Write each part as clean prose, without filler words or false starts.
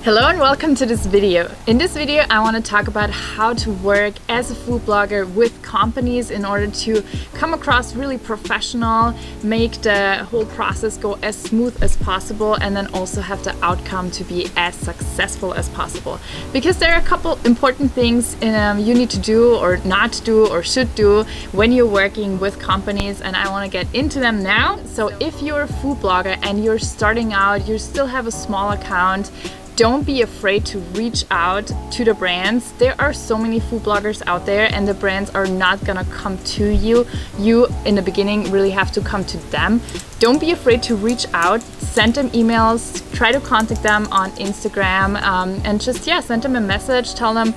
Hello and welcome to this video. In this video I want to talk about how to work as a food blogger with companies in order to come across really professional, make the whole process go as smooth as possible, and then also have the outcome to be as successful as possible. Because there are a couple important things you need to do or not do or should do when you're working with companies, and I want to get into them now. So if you're a food blogger and you're starting out, you still have a small account, don't be afraid to reach out to the brands. There are so many food bloggers out there and the brands are not gonna come to you. You, in the beginning, really have to come to them. Don't be afraid to reach out, send them emails, try to contact them on Instagram, and just send them a message, tell them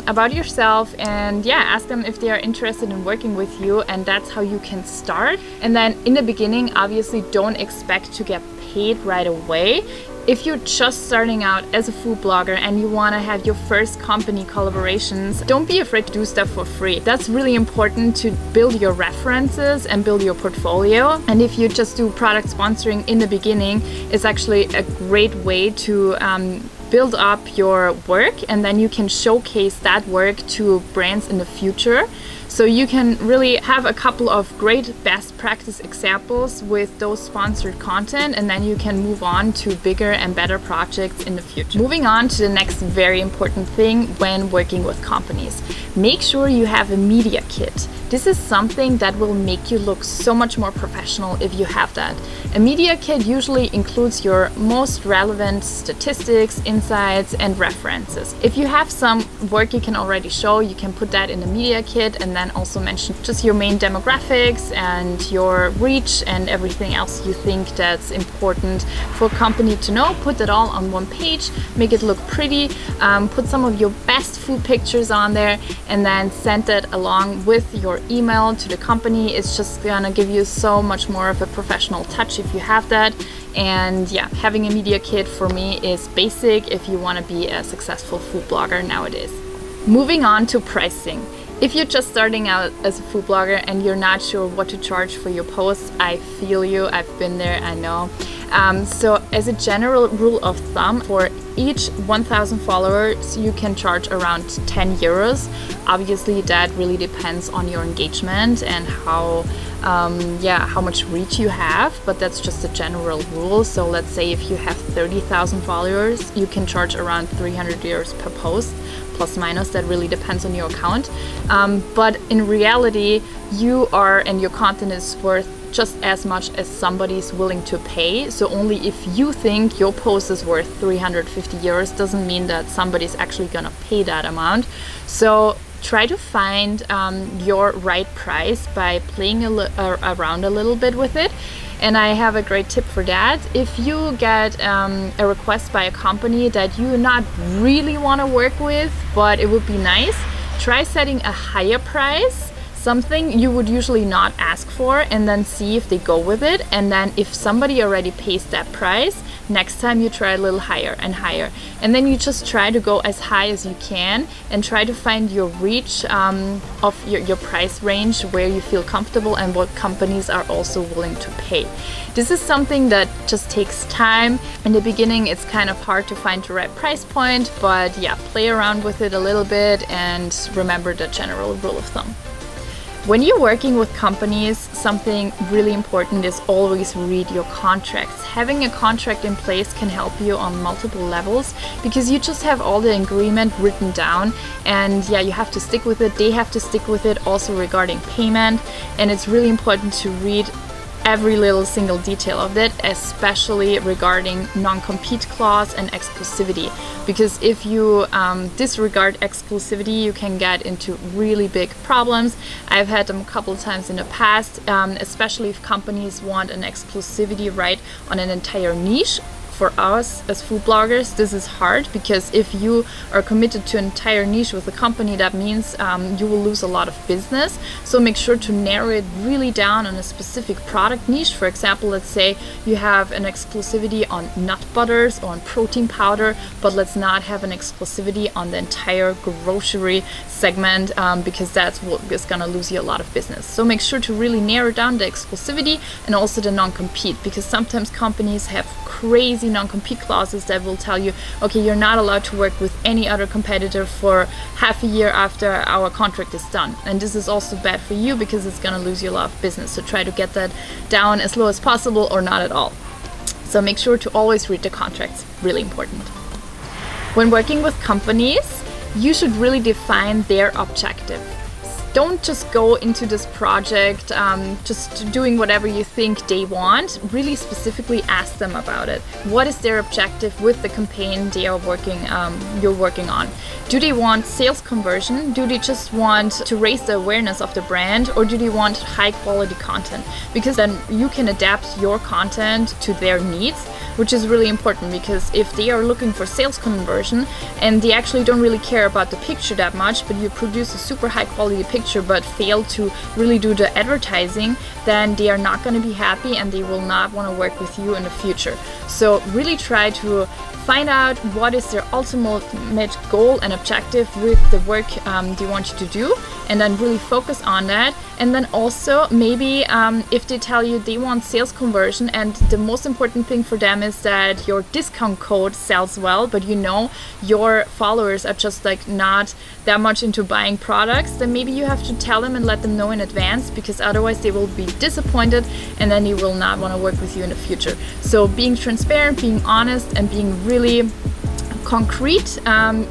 about yourself, and ask them if they are interested in working with you, and that's how you can start. And then in the beginning, obviously don't expect to get paid right away. If you're just starting out as a food blogger and you want to have your first company collaborations, don't be afraid to do stuff for free. That's really important to build your references and build your portfolio. And if you just do product sponsoring in the beginning, it's actually a great way to build up your work, and then you can showcase that work to brands in the future. So you can really have a couple of great best practice examples with those sponsored content, and then you can move on to bigger and better projects in the future. Moving on to the next very important thing when working with companies. Make sure you have a media kit. This is something that will make you look so much more professional if you have that. A media kit usually includes your most relevant statistics, insights, and references. If you have some work you can already show, you can put that in the media kit and then also mention just your main demographics and your reach and everything else you think that's important for a company to know. Put it all on one page, make it look pretty, put some of your best food pictures on there, and then send it along with your email to the company. It's just gonna give you so much more of a professional touch if you have that. And having a media kit for me is basic if you want to be a successful food blogger nowadays. Moving on to pricing. If you're just starting out as a food blogger and you're not sure what to charge for your posts, I feel you, I've been there, I know. So as a general rule of thumb, for each 1,000 followers you can charge around 10 euros. Obviously that really depends on your engagement and how much reach you have, but that's just a general rule. So let's say if you have 30,000 followers, you can charge around 300 euros per post, plus minus, that really depends on your account. But in reality, you are and your content is worth just as much as somebody's willing to pay. So only if you think your post is worth 350 euros doesn't mean that somebody's actually gonna pay that amount. So try to find your right price by playing around a little bit with it. And I have a great tip for that. If you get a request by a company that you not really want to work with, but it would be nice, try setting a higher price, something you would usually not ask for, and then see if they go with it. And then if somebody already pays that price, next time you try a little higher and higher. And then you just try to go as high as you can and try to find your reach of your price range where you feel comfortable and what companies are also willing to pay. This is something that just takes time. In the beginning, it's kind of hard to find the right price point, but play around with it a little bit and remember the general rule of thumb. When you're working with companies, something really important is always read your contracts. Having a contract in place can help you on multiple levels because you just have all the agreement written down, and you have to stick with it. They have to stick with it also regarding payment, and it's really important to read every little single detail of it, especially regarding non-compete clause and exclusivity. Because if you disregard exclusivity, you can get into really big problems. I've had them a couple of times in the past, especially if companies want an exclusivity right on an entire niche. For us as food bloggers, this is hard because if you are committed to an entire niche with a company, that means you will lose a lot of business. So make sure to narrow it really down on a specific product niche. For example, let's say you have an exclusivity on nut butters or on protein powder, but let's not have an exclusivity on the entire grocery segment because that's what is going to lose you a lot of business. So make sure to really narrow down the exclusivity and also the non-compete, because sometimes companies have crazy non-compete clauses that will tell you, okay, you're not allowed to work with any other competitor for half a year after our contract is done. And this is also bad for you because it's going to lose you a lot of business. So try to get that down as low as possible or not at all. So make sure to always read the contracts, really important. When working with companies, you should really define their objective. Don't just go into this project just doing whatever you think they want. Really specifically ask them about it. What is their objective with the campaign they are you're working on? Do they want sales conversion? Do they just want to raise the awareness of the brand? Or do they want high quality content? Because then you can adapt your content to their needs, which is really important, because if they are looking for sales conversion and they actually don't really care about the picture that much, but you produce a super high quality picture but fail to really do the advertising, then they are not going to be happy and they will not want to work with you in the future. So really try to find out what is their ultimate goal and objective with the work they want you to do, and then really focus on that. And then also maybe if they tell you they want sales conversion and the most important thing for them is that your discount code sells well, but you know your followers are just like not that much into buying products, then maybe you have to tell them and let them know in advance, because otherwise they will be disappointed and then they will not want to work with you in the future. So being transparent, being honest, and being really concrete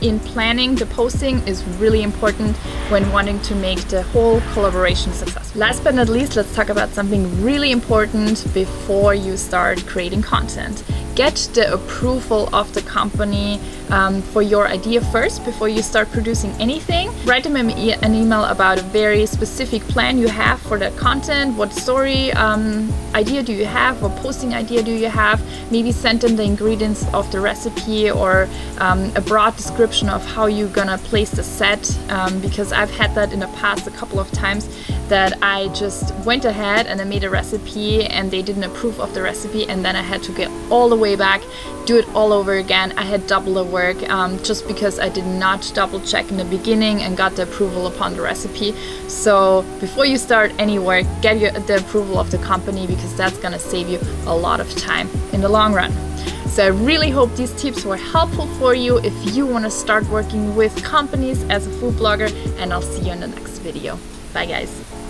in planning the posting is really important when wanting to make the whole collaboration successful. Last but not least, let's talk about something really important before you start creating content. Get the approval of the company for your idea first before you start producing anything. Write them an email about a very specific plan you have for that content. What story idea do you have? What posting idea do you have? Maybe send them the ingredients of the recipe or a broad description of how you're gonna place the set, because I've had that in the past a couple of times, that I just went ahead and I made a recipe and they didn't approve of the recipe, and then I had to get all the way back, do it all over again. I had double the work just because I did not double check in the beginning and got the approval upon the recipe. So before you start any work, get the approval of the company, because that's gonna save you a lot of time in the long run. So I really hope these tips were helpful for you if you want to start working with companies as a food blogger, and I'll see you in the next video. Bye guys.